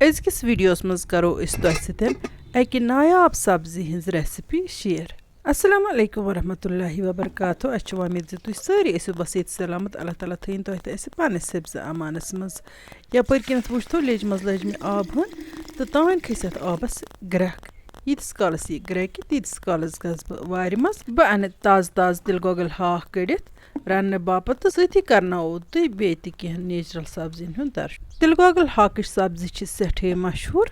Azkis videos maz karo is toh eki nayab sabzi hins recipe share. Assalamu alaikum wa rahmatullahi wa barakatuh. Achu amid tu sari isu basit salamat Allah taala thain toh ese pan sebza amanas maz. Ya perkin wushto lej maz lejmi ab hun to tain khisat abas grak. Yidis kalasi grek yidis kalas gaz vari maz ba an taz dil gogel ha kedit ranne bapat sati karna od beti ki natural sabzin hun dar. Dil gogel ha kish sabzi chi sethe mashhur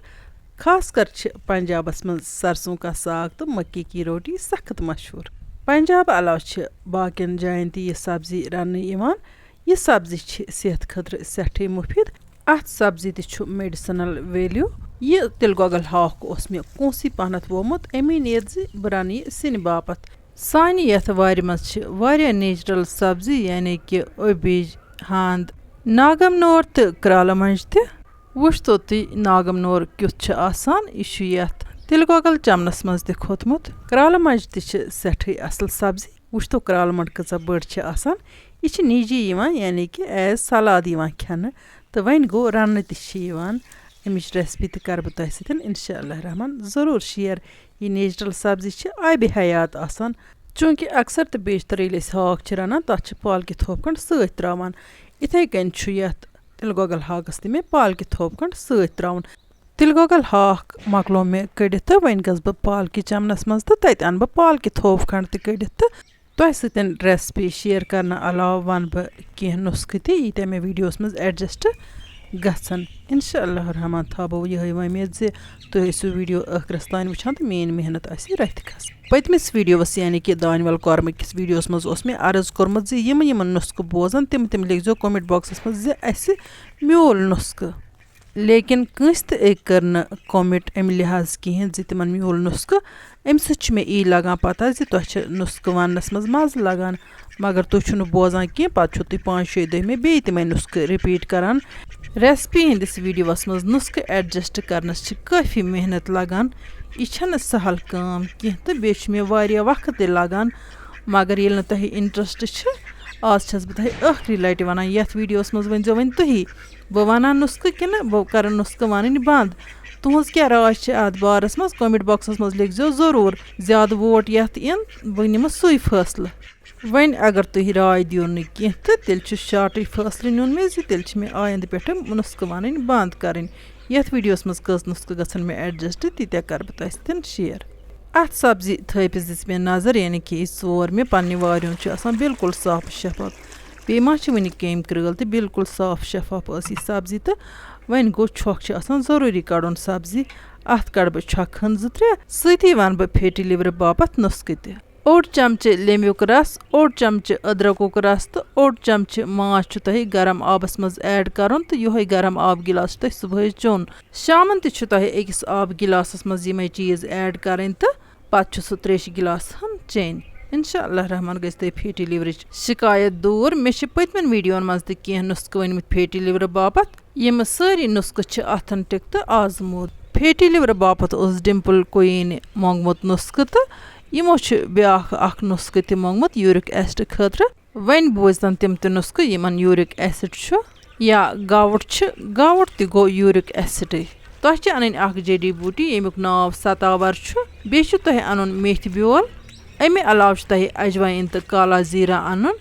खास कर पंजाबस मज सरसों का साग तो मक्की की रोटी सख्त मशहूर पंजाब अलावा बाकिन जायन ती यह सब्जी रन्ने यह सब्जी सेहत खतर सठे मुफीद अत सब्जी ति मेडिसिनल वैल्यू यह तिल गोगल हाक उस मे कोसी पहनत वोमुत अमी नेत बह रन सिन बापत सानि यथ वारि मज नेचुरल सब्जी यानी कि ओबीज हंद नागम नोर तो क्राल मंज त वुश्तो ती नागम नोर क्युथ आसान यह तिल गोगल चमनस मज त खोतमुत क्राल मंज त सठे असल सब्जी वुश्तो क्राल मंड कचा बड़ आसान यह निजी यानी कि एज सलाद खेन तो वन गो रन अमिच रेसिपी तो कर बह तह सत इंशाअल्लाह रहमान ज़रूर शेयर यह नेचुरल सब्जी आब हयात आसान चूँकि अक्सर तो बेशतर ये हाक रनान तथ पालकि थोप खंड सत त्रावान इथे कन यथ तिल गोगल हाकस ते मे पालकि थोप खंड सत त्रावन तिल गोगल हाक मकलो मे कड़ित तो वन गस बह पालकि चमनस मज तो तत अन बह पालकि थोप खंड त कड़ित तो तह सतन रेसिपी शेयर करना अलावा वन बह कह नुस्खे ते यीत्या मे वीडियोस मज एडजस्ट गसन इंशाअल्लाह रहमान थो यह उम्मीद जे तुम ऐसो वीडियो आखिरस तान वुचान तो मेन मेहनत रथ खस पतमिस वीडियोस यानी कि दानवल कौरम किस वीडियोस मज मे अर्ज कोर्मुत जे यम नुस्खे बोजान तिम लिखो कमेंट बॉक्सस मज जे अस म्योल नुस्खे लेकिन कंस त कर न कमेंट अम लिहाज कहें जे तिमन म्योल नुस्खे अम सत मे यी लगान पता जे तुह नुस्खे वनस मज मज लगान मगर तुम बोजान कह पे तुम 5-6 दह मे बे तमें नुस्खे रिपीट करान रेसिपी हंदिस वीडियोस मज नुस्खे एडजस्ट करनस काफ़ी मेहनत लगान यह सहल काम कह तो बे मे वारिया वक्त ते लगान मगर ये तुह इंटरेस्ट आज छस बह तुह आखिरी लटि वन यथ वीडियोस मज वन वन तुही बह वना नुस्खे कि बह कर नुस्खे वन बंद तुहस क्या राय अत बारस मज कमेंट बॉक्सस मज लिखो ज़रूर ज्यादा वोट यथ इन बह निम सुई फैसले वन अगर तुह राय दियो न कह तो तेल शार्टे फैसले नुन मे तेल मे आयंद पे नुस्खे वन बंद कर यथ वीडियोस मज कस नुस्खे गसन मे एडजस्ट तीत्या कर बह तह शेयर अत सब्जी थपिस दिस मे नजर यानी कि सोर मे पन्ने वारियों बिल्कुल साफ शफाफ बे मा वन केम क्रल तो बिल्कुल साफ शफाफ यह सब्जी तो वन गो छक ज़रूरी कड़न सब्जी अत कड़ बह छक 2-3 सती वन बह फैटी लिवर बापत नुस्खे त ओड चमचे लेम्बुक रस ओड चमचे अदरकुक रस तो ओड चमचे माछ तुह गरम आबस मज ऐड कर तो यह गरम आब गिलास तुह सुबह चोन शामन तुह अकिस आब गिलासस मज यम चीज़ ऐड करें तो पत् सह त्रेश गिलास चेन इंशाअल्लाह रहमान गई तुह फैटी लिवरच शिकायत दूर मे पतमन वीडियोन मज तह नुस्खे वनमित फैटी लिवर बापत यम सारी नुस्खे ऑथेंटिक तो आजमूद फैटी लिवर बापत डिम्पल क्वीन मोंगमुत नुस्खे तो यमो ब्या नुस्खे त मोंगमुत यूरिक एसिड खतर वन बोजन तिम त नुस्खे यमन यूरिक एसिड या गावट त गो यूरिक एसिड तुह अन जड़ी बूटी यमुक नाव सतावर बे तुह अन मेथ ब्योल अमे अलाव तुह अजवाइन तो काला जीरा अन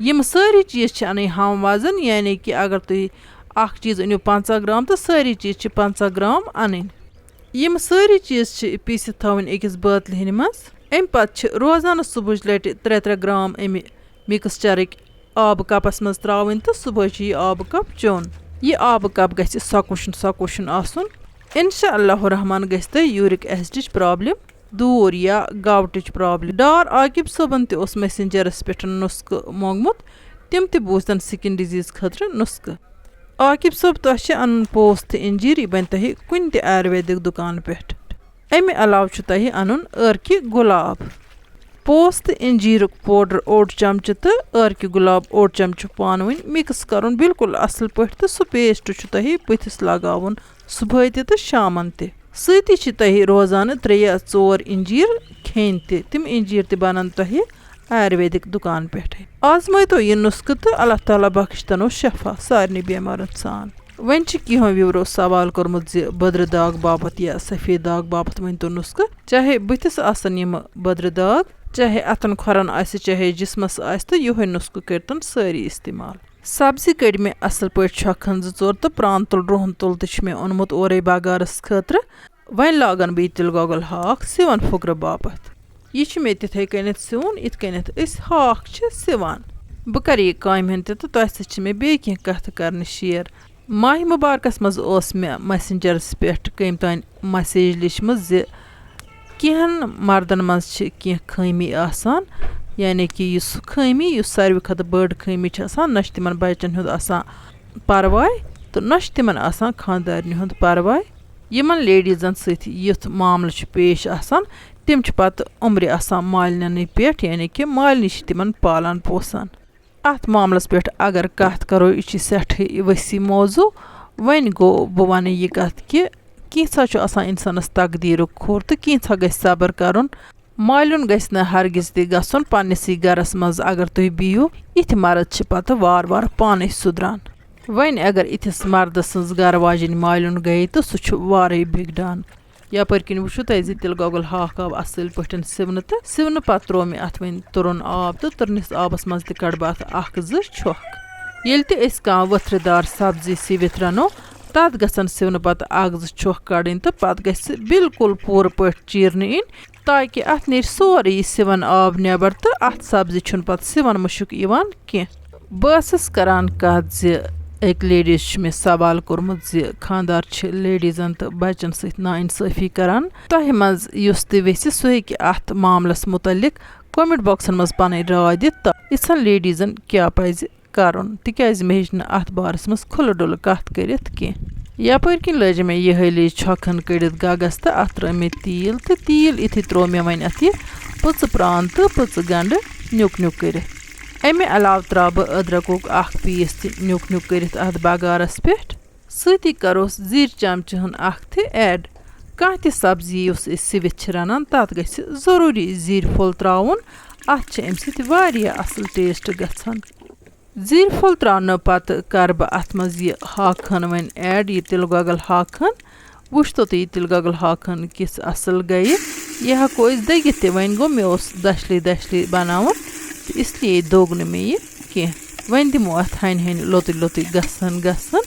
यम सारी चीज़ अन हम वजन यानी कि अगर तुह चीज़ अनियो 50 ग्राम तो सारी चीज़ 50 ग्राम अन यम सारी चीज़ पीस थवन अकिस बातल मज अम पे रोजाना सुबह लटि 3-3 ग्राम अमि मिक्सचर आब कपस मज त्रावन तो सुबह यह आब कप चोन यह आब कप गि सकुशन आसन इंशाअल्लाह रहमान गि तुह यूरिक एसिड प्रॉब्लम दूर या गावटच प्रॉब्लम डार आकिब सोबन तस मैसेंजरस पे नुस्खे मोंगमुत तिम त बूजन स्किन डिजीज खतर नुस्खे आकिब सोब तुह अन पोस्त इंजीर यह बन तुह कुन त आयुर्वेदिक दुकान पे अमे अलाव तुह अन अर्कि गुलाब पोस्त इंजीर पाउडर ओड चमचे तो अर्कि गुलाब ओड चमचे पान वन मिक्स कर बिल्कुल असल पे तो सह पेस्ट तुह पथिस लगावन सुबह तो शामन त सती तुह रोजान 3 या 4 इंजीर खेन तिम इंजीर त बनन तुह आयुर्वेदिक दुकान पे आजमाइतो यह नुस्खे तो अल्लाह ताला बख्श तनो शफा सारे बेमारन सान। वन कहो व्यूरो सवाल कोर्मुत बद्र दाग बापत या सफेद दाग बापत वन तो नुस्ख चाहे बुथिस आसन यम बद्र दाग चाहे अतन खोरन आसि चाहे जिस्मस आसि तो योहे नुस्ख करतन सारी इस्तेमाल सब्जी कड़ मे असल पे छखन 2-4 तो प्रान तुल रोहन तुल तो मे ओनमुत ओरे बगारस खतर वन लागन बे तिल गोगल हाक सिवन फुकर बापत यह मे तिथे कनित सिवन इत कनित इस हाक सिवन बह कर यह काम हन तो तह सह मे बे कह कथ कर शेयर माह मुबारकस मज मे मैसेंजरस पे कम तान मैसेज लिचम कहन मर्दन मज कह खमी आसान यानी कि खमी सारे खत बड़ खमी न तिम बचन हुंद परवाय तो न तिमन खानदारनि हुंद परवाय यमन लेडीजन सत युथ मामल पेश आसान तिम पत उम्र आसान मालिन पे यानी कि मालिनी तिमन पालान पोसान अत मामलस पे अगर कत करो यह सठ वसी मौजू वन गो बह वन यह कत कि कैसा इंसानस तकदीर खोर तो कैसा ग सबर कर मालिन गस न हरगिज ति गसन पन्निसै गरस मज अगर तुम बिहू इथ मर्द पत वार वार पाने सुधरान वन अगर इथिस मर्द सज गर वाजन मालिन गई तो सह वारे बिगड़ान यपर किन वो तिल गोगल हाक आव असल पे सिवन तो सिवन पत त्रो मे अत वन तुरन आब तो तुरनिस आबस मज तड़ बह अख 2 छोख ये कह वथरदार सब्जी सिवित रनो तथ गसन सिवन पत 1-2 छोख कड़न तो पत गस बिल्कुल पूर पे चीरन इन ताकि अत नीर सोरे सिवन आब नबर तो अत सब्जी छुन पत सिवन मुशुक इवान कह बस करान कत एक लेडीज मे सवाल कोर्मुत खानदार लेडीजन तो बचन सत नाइंसाफी करान तह मज वेसी सह हेकि अत मामलस मुतलिक कमेंट बॉक्सन मज पन राय दित इसन लेडीजन क्या पज करन तिकाज मे हेच अत बारस मज खुल डुल कत करित कह यपर किन लज मे यह लेज छखन कड़ित गगस तो अत त्रो मे तील तो तील इथि त्रो मे वन अत पुच प्रान तो पुच गंड न्युक न्युक कर अमे अलाव त्रा बह अदरकुक अख पीस न्युक न्युक करित अत बगारस पे सती करोस जीर चमचहन अख थे ऐड कह ति सब्जी सिवित रनान तथ गछ जरूरी जीर फुल त्राउन अत अम सत वारिया असल टेस्ट गछन जीर फुल त्राउन पत कर बह अत मज यह हाकन वन ऐड यह तिल गोगल हाकन वुच तो यह तिल गोगल हाकन किस असल गई यह हेको दगित ते वन गो मे दशले दशले बनावन इसलिए दोग न मे यह कह वन दिमो अत हन हन लोत लोत गसन गसन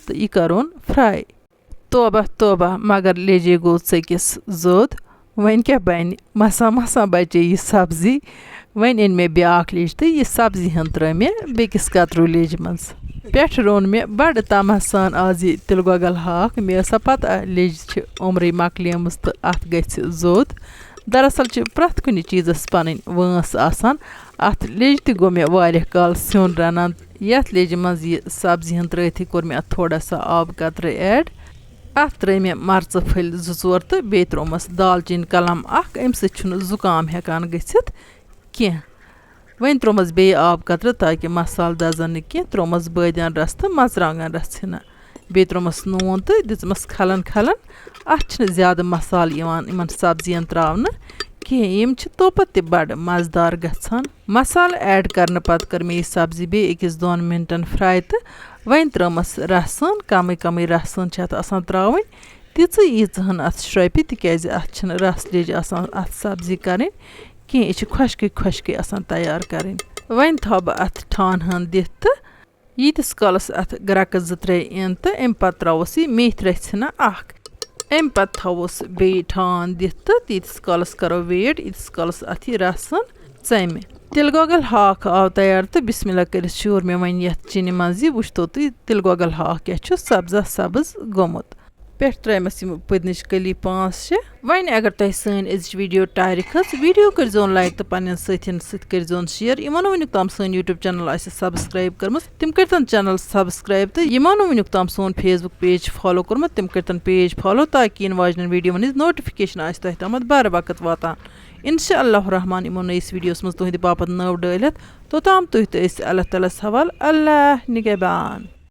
तो यह करोन फ्राई तोबा तोबा मगर लेजे गो चकिस जोद वन क्या बन मसा मसा बचे यह सब्जी वन इन मे ब्याक लेज तो यह सब्जी हन त्रो मे बेकिस कतरू लेज मज पे रोन मे बड़ तमह सान आज यह तिल गोगल हाक मे पता लेज उम्र मकलियम तो अत गछ जोद दरअसल प्रथ कुछ चीज़स पन वंस आसान अत लेज तु गो मे वारिया काल स्योन रनान यथ लेज मज यह सब्जी हन त्रथी कोर मे थोड़ा सा आब कतर ऐड अत त्रै मे मर्च फल 2-4 तो बे त्रोमस दालचीन कलम अख अम सत जुकाम हेकान गछित कह वन त्रोमस बे आब कतर ताकि मसाल दजन न कह त्रोमस बादियान रस तो मर्चांगन रस हिना बे त्रोमस नून तो दिमस खलन खलन अत ज्यादा मसाल इन सब्जियन त्रावन कह यम तोपत ते बड़ मजेदार गछान मसाल ऐड करने पत कर मे सब्जी बे 1-2 मिनटन फ्राई तो वन त्रमस रसन कम कम रसन त्रावन तीच यीचहन अत श्रपि तिकाज अत रस लेज अत सब्जी करें कह यह खुशक खुशक तैयार करें वन थो बह अत ठान हन दित तो यीतिस कालस अत ग्रक 2-3 इन तो अम पत त्रोस यह मेथ रचना अख अम पत थोस बे ठान दित तो तीतिस कालस करो वेट यीतिस कालस अत यह रसन चमे तिल गोगल हाक आव तैयार तो बिस्मिल्लाह कर शूर मे वन यथ चिनि मज वुच तो तिल गोगल हाक क्या सब्जा सब्ज गोमुत पे त्रमस पदनिश कली 5-6 वन अगर तुम सन वीडियो टायर खच वीडियो कर लाइक तो पन्न सतन कर शेयर यमो वनुक तम सन यूट्यूब चैनल सब्सक्राइब कर्म तम करतन चैनल सब्सक्राइब तो यमो वनुक तम सोन फेसबुक पेज फॉलो कर्मुत तम करतन पेज फॉलो ताकि इन वाजन वीडियो मन नोटिफिकेशन तम बर वक्त वातान इंशाअल्लाह रहमान यमो नईस वीडियोस मज तुहद बापत नव डालित तोताम तुह तो अल्लाह ताला हवाल अल्लाह निगहबान।